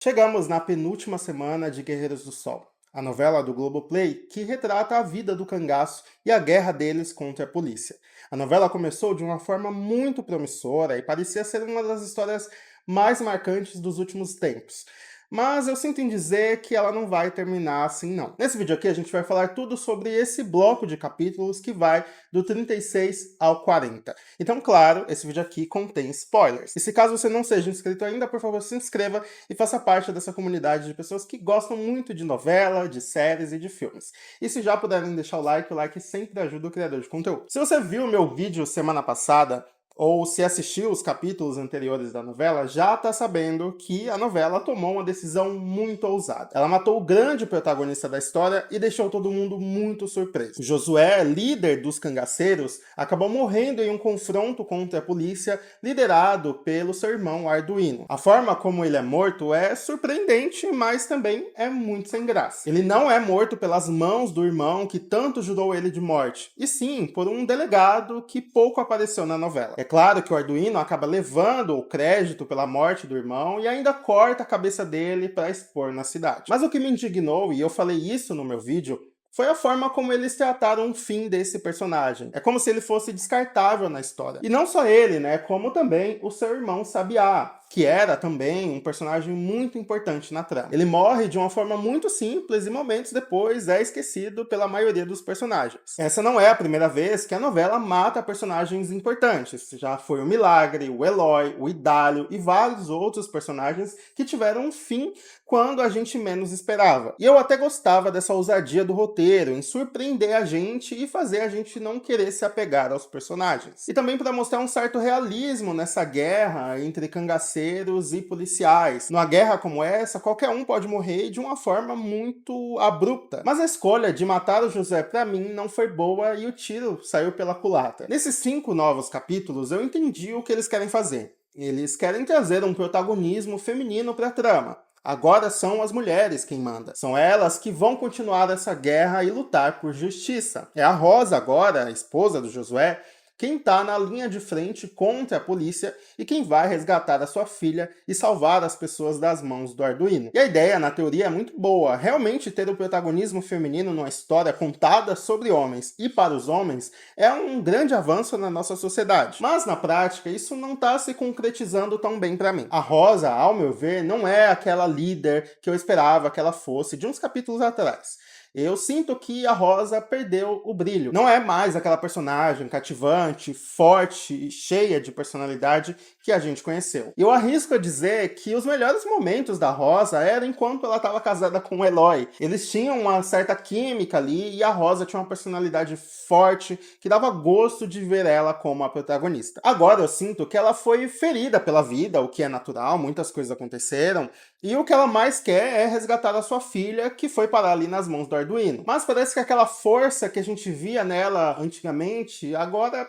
Chegamos na penúltima semana de Guerreiros do Sol, a novela do Globoplay que retrata a vida do cangaço e a guerra deles contra a polícia. A novela começou de uma forma muito promissora e parecia ser uma das histórias mais marcantes dos últimos tempos. Mas eu sinto em dizer que ela não vai terminar assim não. Nesse vídeo aqui a gente vai falar tudo sobre esse bloco de capítulos que vai do 36 ao 40. Então, claro, esse vídeo aqui contém spoilers. E se caso você não seja inscrito ainda, por favor, se inscreva e faça parte dessa comunidade de pessoas que gostam muito de novela, de séries e de filmes. E se já puderem deixar o like sempre ajuda o criador de conteúdo. Se você viu o meu vídeo semana passada, ou se assistiu os capítulos anteriores da novela, já tá sabendo que a novela tomou uma decisão muito ousada. Ela matou o grande protagonista da história e deixou todo mundo muito surpreso. Josué, líder dos cangaceiros, acabou morrendo em um confronto contra a polícia, liderado pelo seu irmão Arduino. A forma como ele é morto é surpreendente, mas também é muito sem graça. Ele não é morto pelas mãos do irmão que tanto jurou ele de morte, e sim por um delegado que pouco apareceu na novela. É claro que o Arduino acaba levando o crédito pela morte do irmão e ainda corta a cabeça dele para expor na cidade. Mas o que me indignou, e eu falei isso no meu vídeo, foi a forma como eles trataram o fim desse personagem. É como se ele fosse descartável na história. E não só ele, né, como também o seu irmão Sabiá, que era também um personagem muito importante na trama. Ele morre de uma forma muito simples e momentos depois é esquecido pela maioria dos personagens. Essa não é a primeira vez que a novela mata personagens importantes. Já foi o Milagre, o Eloy, o Idálio e vários outros personagens que tiveram um fim quando a gente menos esperava. E eu até gostava dessa ousadia do roteiro, em surpreender a gente e fazer a gente não querer se apegar aos personagens. E também para mostrar um certo realismo nessa guerra entre cangaceiros e policiais. Numa guerra como essa, qualquer um pode morrer de uma forma muito abrupta. Mas a escolha de matar o José, pra mim, não foi boa e o tiro saiu pela culatra. Nesses 5 novos capítulos, eu entendi o que eles querem fazer. Eles querem trazer um protagonismo feminino pra trama. Agora são as mulheres quem manda. São elas que vão continuar essa guerra e lutar por justiça. É a Rosa agora, a esposa do Josué, quem está na linha de frente contra a polícia e quem vai resgatar a sua filha e salvar as pessoas das mãos do Arduino. E a ideia, na teoria, é muito boa. Realmente ter o protagonismo feminino numa história contada sobre homens e para os homens é um grande avanço na nossa sociedade. Mas, na prática, isso não está se concretizando tão bem para mim. A Rosa, ao meu ver, não é aquela líder que eu esperava que ela fosse de uns capítulos atrás. Eu sinto que a Rosa perdeu o brilho. Não é mais aquela personagem cativante, forte e cheia de personalidade que a gente conheceu. Eu arrisco a dizer que os melhores momentos da Rosa eram enquanto ela estava casada com o Eloy. Eles tinham uma certa química ali e a Rosa tinha uma personalidade forte que dava gosto de ver ela como a protagonista. Agora eu sinto que ela foi ferida pela vida, o que é natural, muitas coisas aconteceram, e o que ela mais quer é resgatar a sua filha, que foi parar ali nas mãos do Arduino. Mas parece que aquela força que a gente via nela antigamente, agora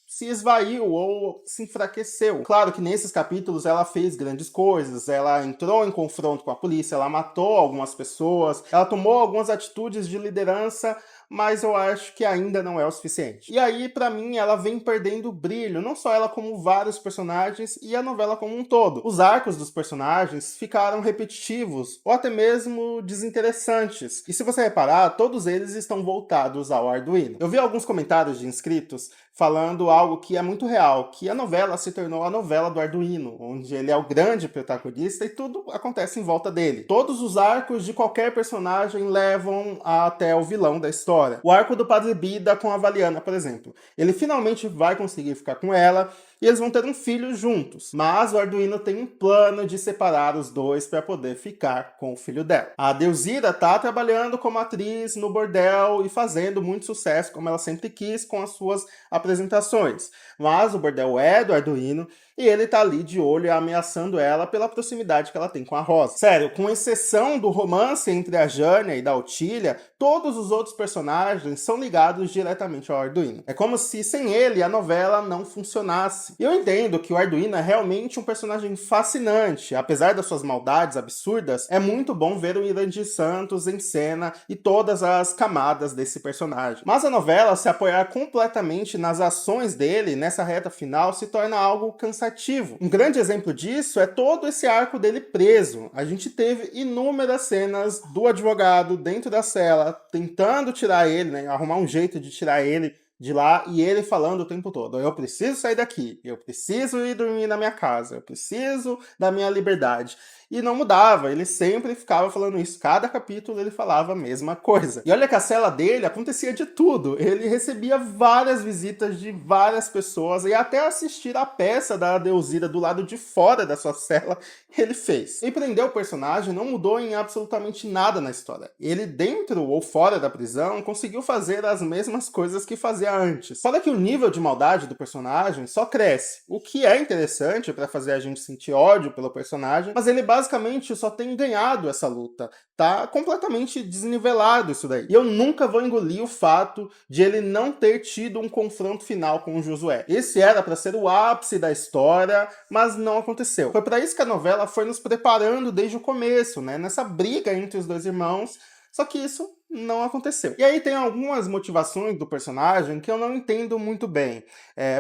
se esvaiu ou se enfraqueceu. Claro que nesses capítulos ela fez grandes coisas, ela entrou em confronto com a polícia, ela matou algumas pessoas, ela tomou algumas atitudes de liderança, mas eu acho que ainda não é o suficiente. E aí, pra mim, ela vem perdendo brilho, não só ela como vários personagens e a novela como um todo. Os arcos dos personagens ficaram repetitivos ou até mesmo desinteressantes. E se você reparar, todos eles estão voltados ao Arduino. Eu vi alguns comentários de inscritos falando algo que é muito real, que a novela se tornou a novela do Arduino, onde ele é o grande protagonista e tudo acontece em volta dele. Todos os arcos de qualquer personagem levam até o vilão da história. O arco do Padre Bida com a Valiana, por exemplo. Ele finalmente vai conseguir ficar com ela e eles vão ter um filho juntos. Mas o Arduino tem um plano de separar os dois para poder ficar com o filho dela. A Delzira tá trabalhando como atriz no bordel e fazendo muito sucesso, como ela sempre quis, com as suas apresentações. Mas o bordel é do Arduino e ele tá ali de olho e ameaçando ela pela proximidade que ela tem com a Rosa. Sério, com exceção do romance entre a Jânia e da Otília, todos os outros personagens são ligados diretamente ao Arduino. É como se sem ele a novela não funcionasse. E eu entendo que o Arduino é realmente um personagem fascinante. Apesar das suas maldades absurdas, é muito bom ver o Irandir Santos em cena e todas as camadas desse personagem. Mas a novela se apoiar completamente nas ações dele nessa reta final se torna algo cansativo. cansativo. Um grande exemplo disso é todo esse arco dele preso. A gente teve inúmeras cenas do advogado dentro da cela, tentando tirar ele, né, arrumar um jeito de tirar ele de lá, e ele falando o tempo todo: eu preciso sair daqui, eu preciso ir dormir na minha casa, eu preciso da minha liberdade. E não mudava, ele sempre ficava falando isso, cada capítulo ele falava a mesma coisa. E olha que a cela dele acontecia de tudo, ele recebia várias visitas de várias pessoas, e até assistir a peça da Adeusira do lado de fora da sua cela, ele fez. E prender o personagem não mudou em absolutamente nada na história. Ele, dentro ou fora da prisão, conseguiu fazer as mesmas coisas que fazia antes. Fora que o nível de maldade do personagem só cresce, o que é interessante para fazer a gente sentir ódio pelo personagem, mas ele basicamente só tem ganhado essa luta. Tá completamente desnivelado isso daí. E eu nunca vou engolir o fato de ele não ter tido um confronto final com o Josué. Esse era para ser o ápice da história, mas não aconteceu. Foi para isso que a novela foi nos preparando desde o começo, né? Nessa briga entre os dois irmãos, só que isso não aconteceu. E aí tem algumas motivações do personagem que eu não entendo muito bem.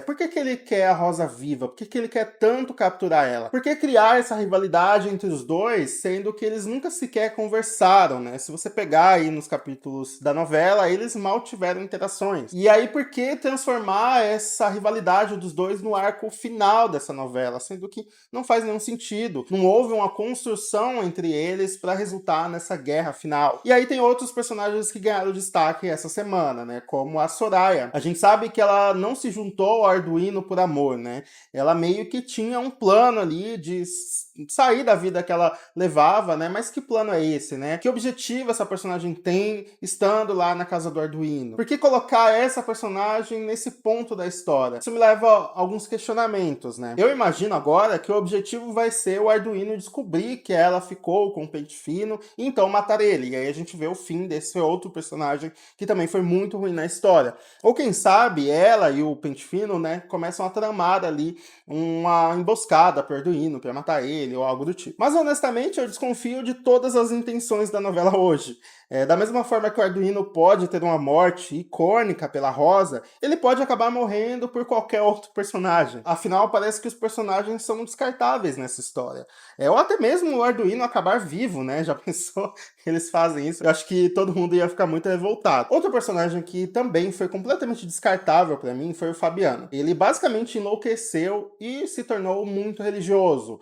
Por que ele quer a Rosa viva? Por que ele quer tanto capturar ela? Por que criar essa rivalidade entre os dois, sendo que eles nunca sequer conversaram, né? Se você pegar aí nos capítulos da novela, eles mal tiveram interações. E aí por que transformar essa rivalidade dos dois no arco final dessa novela? Sendo que não faz nenhum sentido. Não houve uma construção entre eles para resultar nessa guerra final. E aí tem outros personagens que ganharam destaque essa semana, né? Como a Soraya. A gente sabe que ela não se juntou ao Arduino por amor, né? Ela meio que tinha um plano ali de sair da vida que ela levava, né? Mas que plano é esse, né? Que objetivo essa personagem tem estando lá na casa do Arduino? Por que colocar essa personagem nesse ponto da história? Isso me leva a alguns questionamentos, né? Eu imagino agora que o objetivo vai ser o Arduino descobrir que ela ficou com o Pente Fino e então matar ele. E aí a gente vê o fim desse outro personagem que também foi muito ruim na história. Ou quem sabe ela e o Pente Fino, né, começam a tramar ali uma emboscada pro Arduino pra matar ele ou algo do tipo. Mas honestamente eu desconfio de todas as intenções da novela hoje. Da mesma forma que o Arduino pode ter uma morte icônica pela Rosa, ele pode acabar morrendo por qualquer outro personagem. Afinal, parece que os personagens são descartáveis nessa história. Ou até mesmo o Arduino acabar vivo, né? Já pensou que eles fazem isso? Eu acho que todo mundo ia ficar muito revoltado. Outro personagem que também foi completamente descartável pra mim foi o Fabiano. Ele basicamente enlouqueceu e se tornou muito religioso.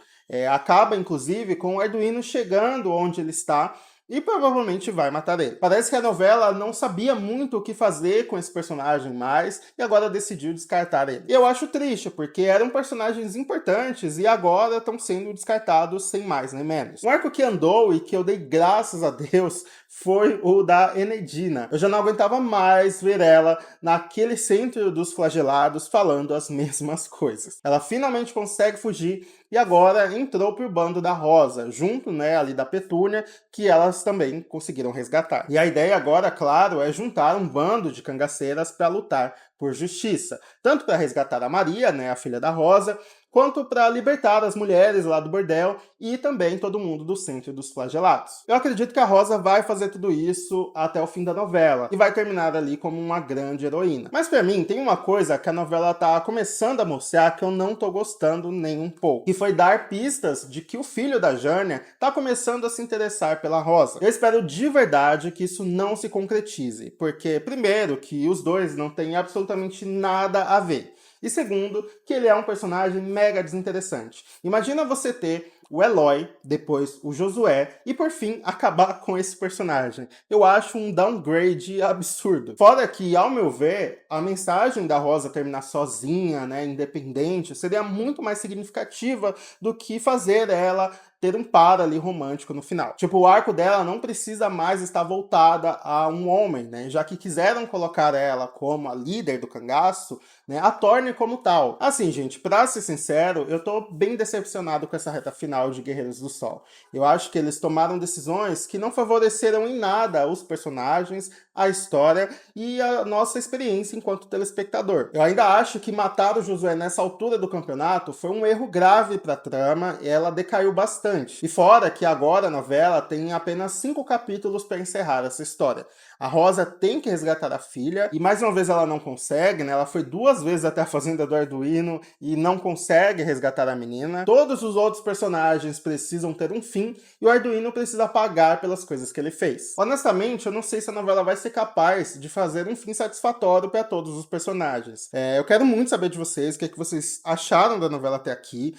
Acaba, inclusive, com o Arduino chegando onde ele está e provavelmente vai matar ele. Parece que a novela não sabia muito o que fazer com esse personagem mais e agora decidiu descartar ele. E eu acho triste, porque eram personagens importantes e agora estão sendo descartados sem mais nem menos. Um arco que andou e que eu dei graças a Deus foi o da Enedina. Eu já não aguentava mais ver ela naquele centro dos flagelados falando as mesmas coisas. Ela finalmente consegue fugir e agora entrou pro bando da Rosa, junto, né, ali da Petúnia, que elas também conseguiram resgatar. E a ideia agora, claro, é juntar um bando de cangaceiras para lutar por justiça, tanto para resgatar a Maria, né, a filha da Rosa, quanto para libertar as mulheres lá do bordel e também todo mundo do centro dos flagelados. Eu acredito que a Rosa vai fazer tudo isso até o fim da novela e vai terminar ali como uma grande heroína. Mas para mim, tem uma coisa que a novela tá começando a mostrar que eu não tô gostando nem um pouco, que foi dar pistas de que o filho da Jânia tá começando a se interessar pela Rosa. Eu espero de verdade que isso não se concretize, porque primeiro, que os dois não têm absolutamente nada a ver. E segundo, que ele é um personagem mega desinteressante. Imagina você ter o Eloy, depois o Josué, e por fim acabar com esse personagem. Eu acho um downgrade absurdo. Fora que, ao meu ver, a mensagem da Rosa terminar sozinha, né, independente, seria muito mais significativa do que fazer ela ter um par ali romântico no final. Tipo, o arco dela não precisa mais estar voltada a um homem, né? Já que quiseram colocar ela como a líder do cangaço, né? A torne como tal. Assim, gente, pra ser sincero, eu tô bem decepcionado com essa reta final de Guerreiros do Sol. Eu acho que eles tomaram decisões que não favoreceram em nada os personagens, a história e a nossa experiência enquanto telespectador. Eu ainda acho que matar o Josué nessa altura do campeonato foi um erro grave pra trama e ela decaiu bastante bastante. E fora que agora a novela tem apenas 5 capítulos para encerrar essa história. A Rosa tem que resgatar a filha, e mais uma vez ela não consegue, né? Ela foi 2 vezes até a fazenda do Arduino e não consegue resgatar a menina. Todos os outros personagens precisam ter um fim, e o Arduino precisa pagar pelas coisas que ele fez. Honestamente, eu não sei se a novela vai ser capaz de fazer um fim satisfatório para todos os personagens. Eu quero muito saber de vocês, o que é que vocês acharam da novela até aqui.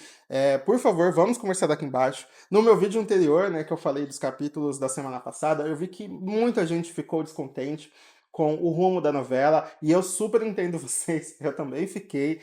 Por favor, vamos conversar aqui embaixo. No meu vídeo anterior, né, que eu falei dos capítulos da semana passada, eu vi que muita gente ficou descontente com o rumo da novela, e eu super entendo vocês, eu também fiquei.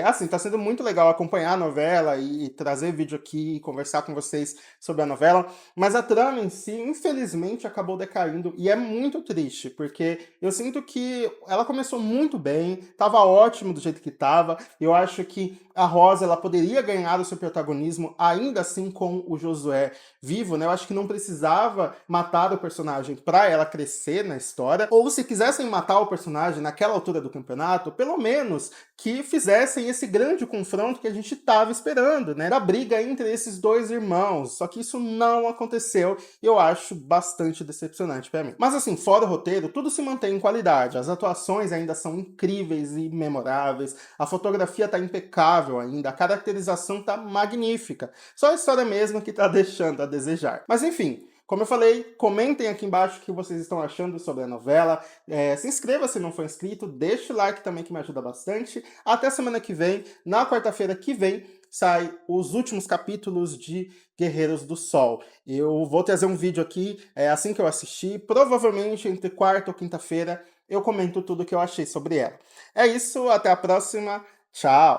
Assim, tá sendo muito legal acompanhar a novela e trazer vídeo aqui e conversar com vocês sobre a novela, mas a trama em si, infelizmente, acabou decaindo, e é muito triste, porque eu sinto que ela começou muito bem, tava ótimo do jeito que tava, eu acho que a Rosa, ela poderia ganhar o seu protagonismo ainda assim com o Josué vivo, né? Eu acho que não precisava matar o personagem para ela crescer na história, ou se quisessem matar o personagem naquela altura do campeonato, pelo menos que fizessem esse grande confronto que a gente estava esperando, né? Da briga entre esses dois irmãos, só que isso não aconteceu e eu acho bastante decepcionante para mim. Mas assim, fora o roteiro, tudo se mantém em qualidade, as atuações ainda são incríveis e memoráveis, a fotografia tá impecável ainda, a caracterização tá magnífica, só a história mesmo que tá deixando a desejar. Mas enfim, como eu falei, comentem aqui embaixo o que vocês estão achando sobre a novela, se inscreva se não for inscrito, deixa o like também que me ajuda bastante. Até semana que vem, na quarta-feira que vem, sai os últimos capítulos de Guerreiros do Sol. Eu vou trazer um vídeo aqui, assim que eu assistir, provavelmente entre quarta ou quinta-feira, eu comento tudo o que eu achei sobre ela. É isso, até a próxima, tchau!